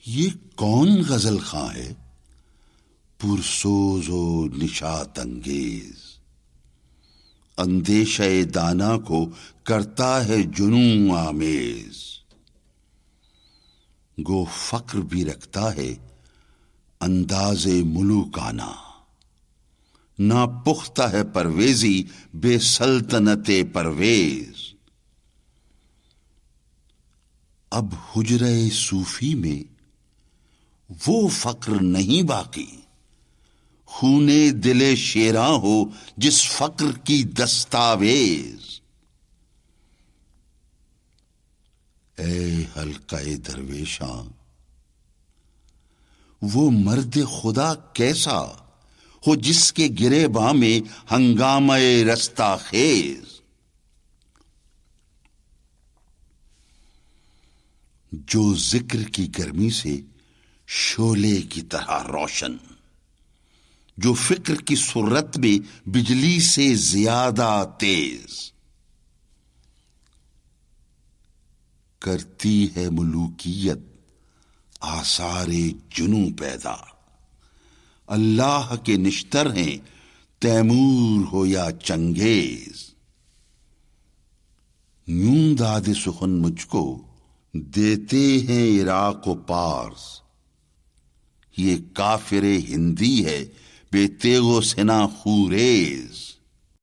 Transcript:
یہ کون غزل خواں ہے پرسوز و نشاط انگیز، اندیشہ دانا کو کرتا ہے جنوں آمیز، گو فقر بھی رکھتا ہے انداز ملوکانہ، نہ پختہ ہے پرویزی بے سلطنت پرویز۔ اب حجرہ صوفی میں وہ فقر نہیں باقی، خونے دل شیراں ہو جس فقر کی دستاویز۔ اے حلقہ درویشاں، وہ مرد خدا کیسا ہو جس کے گریباں میں ہنگامہ رستہ خیز، جو ذکر کی گرمی سے شعلے کی طرح روشن، جو فکر کی سرت میں بجلی سے زیادہ تیز، کرتی ہے ملوکیت آثار جنوں پیدا، اللہ کے نشتر ہیں تیمور ہو یا چنگیز۔ یوں داد سخن مجھ کو دیتے ہیں عراق و پارس، یہ کافر ہندی ہے بے تیغ و سنا خوریز۔